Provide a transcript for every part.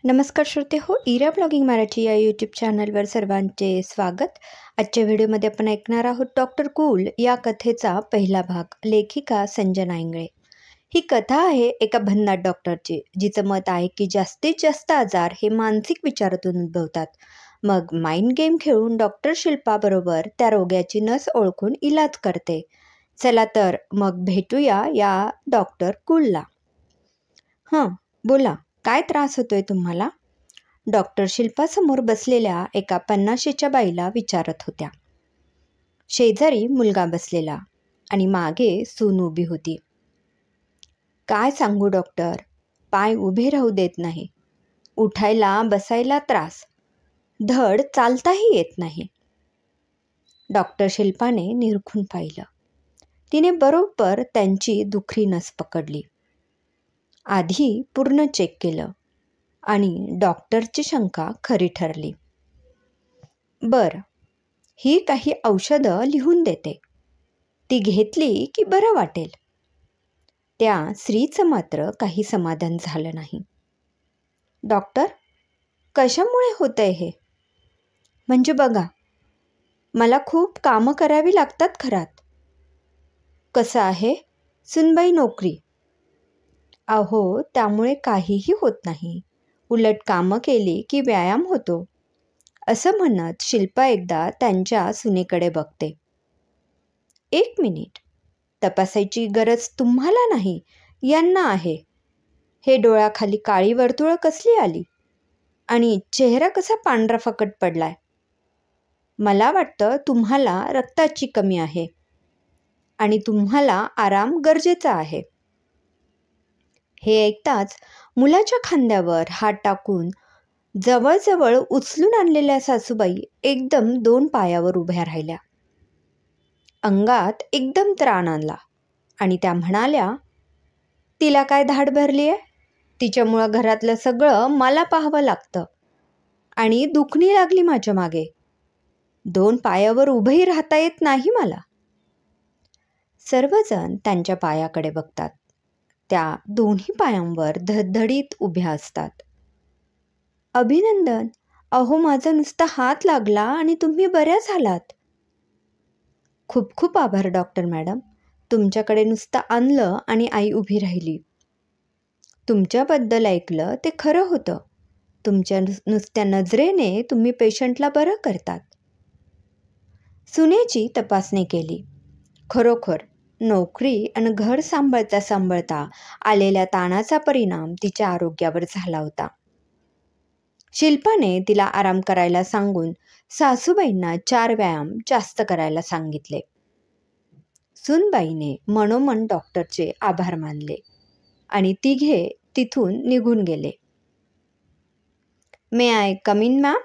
नमस्कार श्रोते हो, इरा ब्लॉगिंग मराठी या यूट्यूब चॅनलवर सर्वांचे स्वागत। आजच्या व्हिडिओमध्ये आपण ऐकणार आहोत डॉक्टर कूल या कथेचा पहिला भाग। लेखिका संजना इंगळे। ही कथा आहे एका भन्नाट डॉक्टरची, जिचं मत आहे की जास्तीत जास्त आजार हे मानसिक विचारातून उद्भवतात। मग माइंड गेम खेळून डॉक्टर शिल्पाबरोबर त्या रोग्याची नस ओळखून इलाज करते। चला तर मग भेटूया या डॉक्टर कूलला। बोला, काय त्रास होतोय तुम्हाला? डॉक्टर शिल्पासमोर बसलेल्या एका 50च्या बाईला विचारत होत्या। शेजारी मुलगा बसलेला आणि मागे सून उभी होती। काय सांगू डॉक्टर, पाय उभे राहू देत नाही, उठायला बसायला त्रास, धड चालताही येत नाही। डॉक्टर शिल्पाने निरखून पाहिलं। तिने बरोबर त्यांची दुखरी नस पकडली। आधी पूर्ण चेक केलं आणि डॉक्टरची शंका खरी ठरली। बरं, ही काही औषधं लिहून देते, ती घेतली की बरं वाटेल। त्या स्त्रीचं मात्र काही समाधान झालं नाही। डॉक्टर, कशामुळे होतंय हे? म्हणजे बघा, मला खूप कामं करावी लागतात घरात। कसं आहे, सुनबाई नोकरी। अहो, त्यामुळे काहीही होत नाही, उलट कामं केली की व्यायाम होतो, असं म्हणत शिल्पा एकदा त्यांच्या सुनेकडे बघते। एक मिनिट, तपासायची गरज तुम्हाला नाही, यांना आहे। हे डोळ्याखाली काळी वर्तुळं कसली आली आणि चेहरा कसा पांढरा फकट पडलाय? मला वाटतं तुम्हाला रक्ताची कमी आहे आणि तुम्हाला आराम गरजेचा आहे। हे ऐकताच मुलाच्या खांद्यावर हात टाकून जवळजवळ उचलून आणलेल्या सासूबाई एकदम 2 पायावर उभ्या राहिल्या। अंगात एकदम त्राण आला आणि त्या म्हणाल्या, तिला काय धाड भरली आहे? तिच्यामुळं घरातलं सगळं मला पाहावं लागतं आणि दुखणी लागली माझ्या मागे। 2 पायावर उभंही राहता येत नाही मला। सर्वजण त्यांच्या पायाकडे बघतात। त्या दोन्ही पायांवर धडधडीत उभ्या असतात। अभिनंदन, अहो माझा नुसता हात लागला आणि तुम्ही बऱ्या झालात। खूप खूप आभार डॉक्टर मॅडम, तुमच्याकडे नुसतं आणलं आणि आई उभी राहिली। तुमच्याबद्दल ऐकलं ते खरं होतं, तुमच्या नुसत्या नजरेने तुम्ही पेशंटला बरं करतात। सुनेची तपासणी केली। खरोखर नोकरी आणि घर सांभाळता सांभाळता आलेल्या ताणाचा परिणाम तिच्या आरोग्यावर झाला होता। शिल्पाने तिला आराम करायला सांगून सासूबाईंना 4 व्यायाम जास्त करायला सांगितले। सुनबाईने मनोमन डॉक्टरचे आभार मानले आणि तिघे तिथून निघून गेले। May I come in ma'am?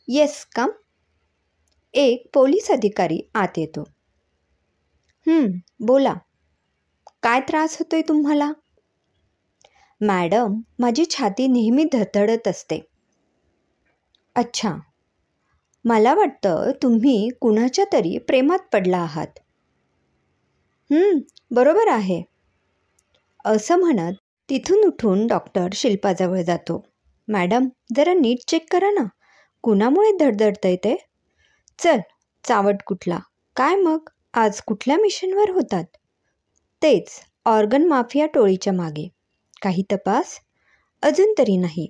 Yes come. एक पोलीस अधिकारी आत येतो। बोला, काय त्रास होतोय तुम्हाला? मॅडम, माझी छाती नेहमी धडधडत असते। अच्छा, मला वाटतं तुम्ही कुणाच्या तरी प्रेमात पडला आहात। बरोबर आहे, असं म्हणत तिथून उठून डॉक्टर शिल्पाजवळ जातो। मॅडम, जरा नीट चेक करा ना, कुणामुळे धडधडतंय ते? चल, चावट कुठला, काय मग आज कुठल्या मिशनवर होतात? तेच, ऑर्गन माफिया टोळीच्या मागे। काही तपास? अजून तरी नाही।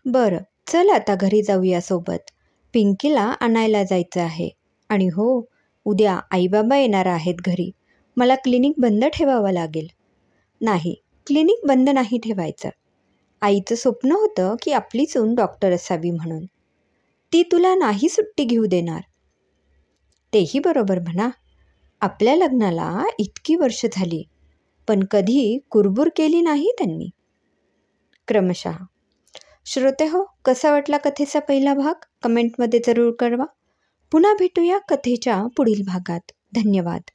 बरं, चल आता घरी जाऊया सोबत, पिंकीला आणायला जायचं आहे। आणि हो, उद्या आईबाबा येणार आहेत घरी, मला क्लिनिक बंद ठेवावं लागेल। नाही, क्लिनिक बंद नाही ठेवायचं। आईचं स्वप्न होतं की आपली सून डॉक्टर असावी म्हणून, ती तुला नाही सुट्टी घेऊ देणार। तेही बरोबर म्हणा, आपल्या लग्नाला इतकी वर्ष झाली, पण कधी कुरबुर केली नाही त्यांनी। क्रमशः। श्रोते हो, कसा वाटला कथेचा पहिला भाग? कमेंटमध्ये जरूर कळवा। पुन्हा भेटूया कथेच्या पुढील भागात। धन्यवाद।